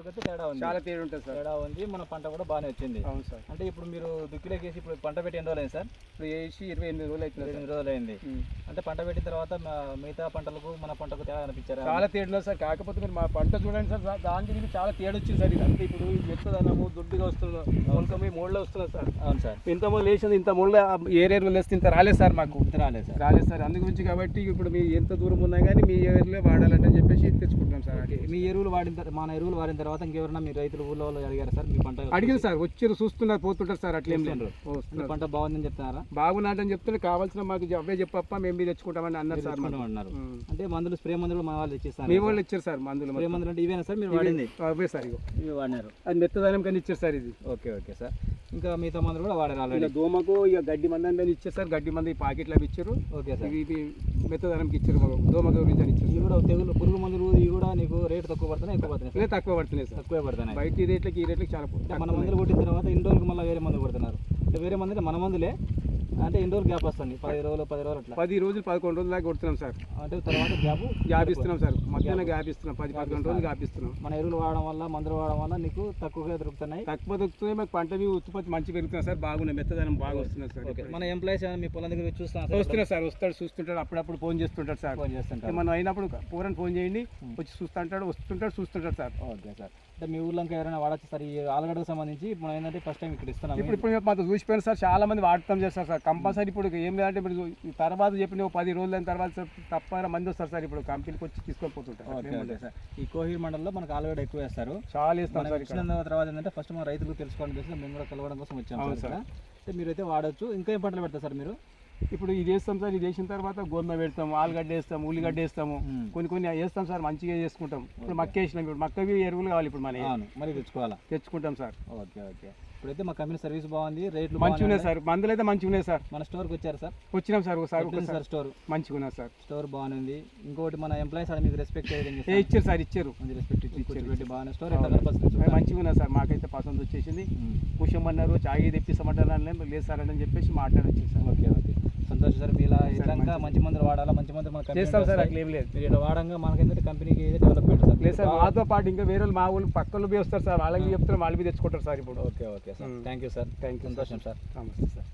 ఇప్పటికైతే తేడా ఉంది, చాలా తేడా ఉంటుంది సార్. తేడా ఉంది, మన పంట కూడా బాగానే వచ్చింది. అవును సార్. అంటే ఇప్పుడు మీరు దుక్కిలోకి వేసి ఇప్పుడు పంట పెట్టి ఎన్ని రోజులు అయింది సార్? ఇప్పుడు వేసి 28 రోజులు అవుతుంది. 28 రోజులు అయింది. అంటే పంట పెట్టిన తర్వాత మిగతా పంటలకు మన పంటకు తేడా అనిపించారా? చాలా తేడా సార్. కాకపోతే మీరు మా పంట చూడండి సార్, దానికి దీనికి చాలా తేడా వచ్చింది సార్. ఇది అంటే ఇప్పుడు మెత్తదనము దొడ్డుగా వస్తుంది, మొలకమి మూడులో వస్తుంది సార్. అవును సార్. ఇంత మూడు వేసింది, ఇంత మూడు ఏరియాలో వేస్తే ఇంత రాలేదు సార్ మాకు. రాలేదు సార్. రాలేదు సార్. అందు గురించి కాబట్టి ఇప్పుడు మీ ఎంత దూరం ఉన్నా కానీ మీ ఏరియాలో వాడాలని చెప్పేసి తెచ్చుకుంటున్నాం సార్. మీ ఎరువులు వాడిన తర్వాత, మన ఎరువులు వాడిన తర్వాత ఇంకెవరైనా మీ రైతులు ఊళ్ళో వాళ్ళు అడిగారు సార్ మీ పంట? అడిగింది సార్, వచ్చారు చూస్తున్నారు పోతుంటారు సార్. అట్లేం లేదు, పంట బాగుందని చెప్తున్నారా? బాగున్నాడని చెప్తే కావాల్సిన మాకు అవే చెప్పప్ప మేము మీరు తెచ్చుకుంటామని అన్నారు సార్. అన్నారు. అంటే మందులు, స్ప్రే మందులు మా వాళ్ళు ఇచ్చేస్తారు. మీ వాళ్ళు ఇచ్చారు సార్ మందులు. స్ప్రే మందులు అంటే ఇవేనా సార్ మీరు వాడింది? అవే సార్, ఇవి వాడినారు. అది మెత్తదనం కానీ ఇచ్చారు సార్ ఇది. Okay okay sir. ఇంకా మిగతా మందులు కూడా వాడారు ఆల్రెడీ. దోమకు ఇక గడ్డి మంది అని ఇచ్చారు సార్. గడ్డి మంది పాకెట్లు అవి ఇచ్చారు. Okay sir. ఇవి మెత్తదనంకి ఇచ్చారు, దోమ గురించి అని ఇచ్చారు. ఇవి కూడా తెగులు పురుగు మందులు ఇవి కూడా నీకు రేటు తక్కువ పడుతున్నాయి, ఎక్కువ పడుతున్నాయి? తక్కువ పడుతున్నాయి సార్. తక్కువే పడుతున్నాయి. బయట ఈ రేట్లకి ఈ రేట్లకి చాలా. మన మందులు కొట్టిన తర్వాత ఇన్ని రోజులకు మళ్ళీ వేరే మందులు కొడుతున్నారు. అంటే వేరే మందులే మన మందులే, అంటే ఎన్ని రోజులు గ్యాప్ వస్తుంది? 10 రోజులు 10 రోజులు అట్లా. 10 రోజులు 11 రోజులు దాకా కొడుతున్నాం సార్. అంటే తర్వాత గ్యాప్ ఇస్తున్నాం సార్. మధ్యాహ్నం గ్యాప్ ఇస్తున్నాం, 10-11 రోజులు గ్యాప్ ఇస్తున్నాం. మన ఎరువులు వాడడం వల్ల, మందులు వాడడం వల్ల నీకు తక్కువగా దొరుకుతున్నాయి. తక్కువ దొరుకుతున్నాయి, మాకు పంట ఉత్పత్తి మంచి పెరుగుతున్నాయి సార్. బాగున్నాయి, మెత్తదనం బాగా వస్తున్నారు సార్. మన ఎంప్లాయీస్ మీ పొలం దగ్గర చూస్తున్నాం వస్తున్నారు సార్. వస్తాడు, చూస్తుంటాడు, అప్పుడప్పుడు ఫోన్ చేస్తుంటాడు సార్. ఫోన్ చేస్తుంటారు. మనం అయినప్పుడు పూరని ఫోన్ చేయండి, వచ్చి చూస్తుంటాడు, వస్తుంటాడు, చూస్తుంటాడు సార్. Okay sir. అంటే మీ ఊళ్ళో ఇంకా ఎవరైనా వాడచ్చు సార్ ఈ ఆలుగడ్డకు సంబంధించి? ఇప్పుడు ఏంటంటే ఫస్ట్ టైం ఇక్కడ ఇస్తున్నాం. ఇప్పుడు మాకు చూసిపోయిన సార్, చాలా మంది వాడటం చేస్తారు సార్. కంపల్సరీ ఇప్పుడు ఏం లేదంటే ఇప్పుడు తర్వాత చెప్పిన 10 రోజుల తర్వాత సార్ తప్ప మంది వస్తారు సార్. ఇప్పుడు కంపెనీకి వచ్చి తీసుకొని పోతుంటారు సార్. ఈ కోహిర్ మండలంలో మనకు ఆలుగడ్డ ఎక్కువ వేస్తారు, చాలా వేస్తాం సార్. ఇచ్చిన తర్వాత ఏంటంటే ఫస్ట్ మన రైతులకు తెలుసుకోవడం కోసం మేము కూడా కలవడం కోసం వచ్చాము సార్. అంటే మీరైతే వాడచ్చు. ఇంకా ఏం పంటలు పెడతారు సార్ మీరు? ఇప్పుడు ఇది వేస్తాం సార్. ఇది వేసిన తర్వాత గోధుమ పెడతాము, ఆలుగడ్డ వేస్తాము, ఉల్లిగడ్డ వేస్తాము, కొన్ని వేస్తాం సార్. మంచిగా చేసుకుంటాం. ఇప్పుడు మక్క వేసినాం. ఇప్పుడు మక్కవి ఎరువులు కావాలి ఇప్పుడు మన మరి తెచ్చుకుంటాం సార్. Okay okay. ఇప్పుడైతే మా కంపెనీ సర్వీస్ బాగుంది, రేట్లు మంచిగా ఉన్నాయి సార్. మందులు అయితే మంచిగా ఉన్నాయి సార్. మన స్టోర్కి వచ్చారు సార్? వచ్చినాం సార్. ఒకసారి స్టోర్ మంచిగా ఉన్నది సార్. స్టోర్ బాగుంది. ఇంకోటి మన ఎంప్లాయీస్ అని మీకు రెస్పెక్ట్ ఇచ్చారు సార్. ఇచ్చారు, రెస్పెక్ట్ ఇచ్చారు. బాగా స్టోర్ మంచిగా ఉన్నది సార్. మాకైతే పసంద వచ్చేసింది. కూర్చోమన్నారు, చాయ్ తెప్పిస్తామంటారు, లేదు సార్ అని చెప్పేసి మాట్లాడొచ్చు సార్. ఓకే ఓకే, సంతోషం సార్. మీరు ఇలా మంచి మందులు వాడాలా, మంచి మందులు మనకు చేస్తాం సార్. అట్లా ఏం లేదు, మీరు ఇలా వాడంగా మనకేంటంటే కంపెనీకి డెవలప్మెంట్ సార్. లేదు సార్, మాతో పాటు ఇంకా వేరే వాళ్ళు, మా వాళ్ళు పక్కలు వస్తారు సార్. వాళ్ళకి చెప్తారు, వాళ్ళు తెచ్చుకుంటారు సార్ ఇప్పుడు. Okay okay sir. Thank you sir. Thank you. సంతోషం సార్. నమస్తే సార్.